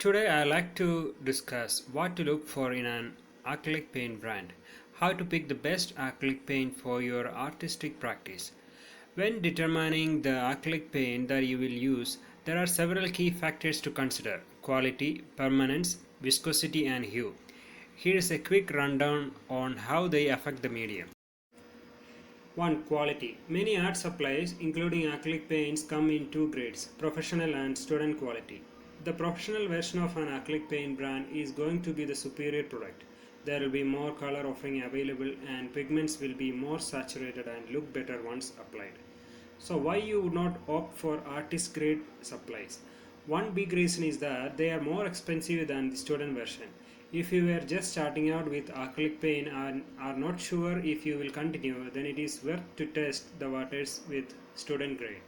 Today I like to discuss what to look for in an acrylic paint brand, how to pick the best acrylic paint for your artistic practice. When determining the acrylic paint that you will use, there are several key factors to consider: quality, permanence, viscosity, and hue. Here is a quick rundown on how they affect the medium. 1. Quality. Many art supplies, including acrylic paints, come in two grades: professional and student quality. The professional version of an acrylic paint brand is going to be the superior product. There will be more color offering available and pigments will be more saturated and look better once applied. So why you would not opt for artist grade supplies? One big reason is that they are more expensive than the student version. If you were just starting out with acrylic paint and are not sure if you will continue, then it is worth to test the waters with student grade.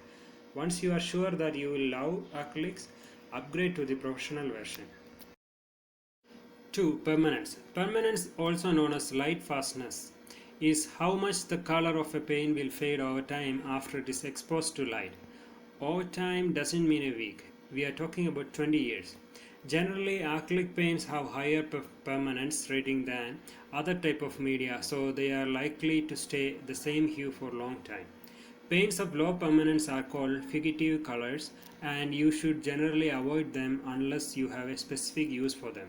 Once you are sure that you will love acrylics, upgrade to the professional version. 2. Permanence. Permanence, also known as light fastness, is how much the color of a paint will fade over time after it is exposed to light. Over time doesn't mean a week. We are talking about 20 years. Generally, acrylic paints have higher permanence rating than other type of media, so they are likely to stay the same hue for a long time. Paints of low permanence are called fugitive colors, and you should generally avoid them unless you have a specific use for them.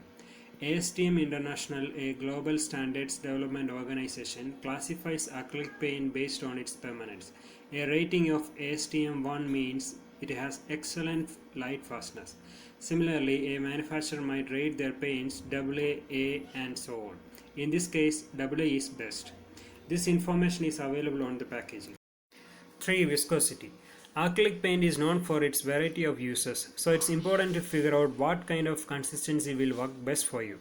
ASTM International, a global standards development organization, classifies acrylic paint based on its permanence. A rating of ASTM 1 means it has excellent light fastness. Similarly, a manufacturer might rate their paints AA, A, and so on. In this case, AA is best. This information is available on the packaging. 3. Viscosity. Acrylic paint is known for its variety of uses, so it's important to figure out what kind of consistency will work best for you.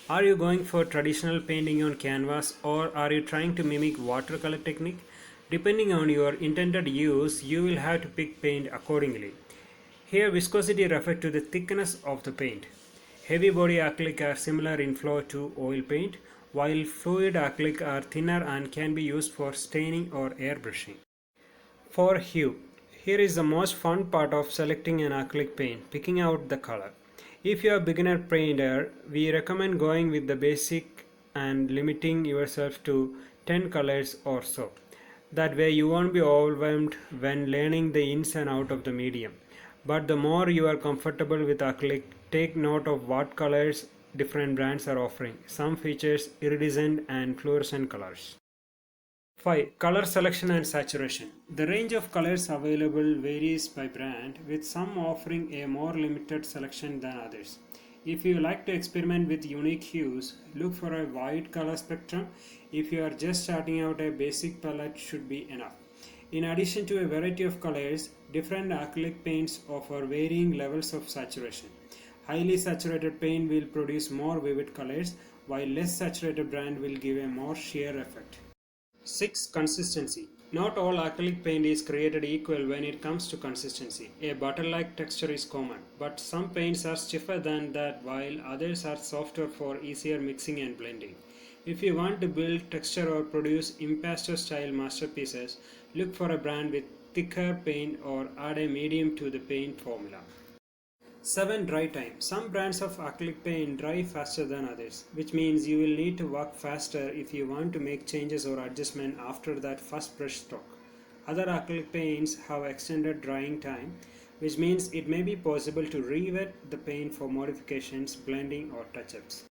Are you going for traditional painting on canvas, or are you trying to mimic watercolor technique? Depending on your intended use, you will have to pick paint accordingly. Here, viscosity refers to the thickness of the paint. Heavy body acrylic are similar in flow to oil paint, while fluid acrylic are thinner and can be used for staining or airbrushing. For hue, here is the most fun part of selecting an acrylic paint, picking out the color. If you are a beginner painter, we recommend going with the basic and limiting yourself to 10 colors or so. That way you won't be overwhelmed when learning the ins and out of the medium. But the more you are comfortable with acrylic, take note of what colors different brands are offering. Some features iridescent and fluorescent colors. 5. Color selection and saturation. The range of colors available varies by brand, with some offering a more limited selection than others. If you like to experiment with unique hues, look for a wide color spectrum. If you are just starting out, a basic palette should be enough. In addition to a variety of colors, different acrylic paints offer varying levels of saturation. Highly saturated paint will produce more vivid colors, while less saturated brand will give a more sheer effect. 6. Consistency. Not all acrylic paint is created equal when it comes to consistency. A butter-like texture is common, but some paints are stiffer than that while others are softer for easier mixing and blending. If you want to build texture or produce impasto-style masterpieces, look for a brand with thicker paint or add a medium to the paint formula. 7. Dry time. Some brands of acrylic paint dry faster than others, which means you will need to work faster if you want to make changes or adjustment after that first brush stroke. Other acrylic paints have extended drying time, which means it may be possible to re-wet the paint for modifications, blending, or touch-ups.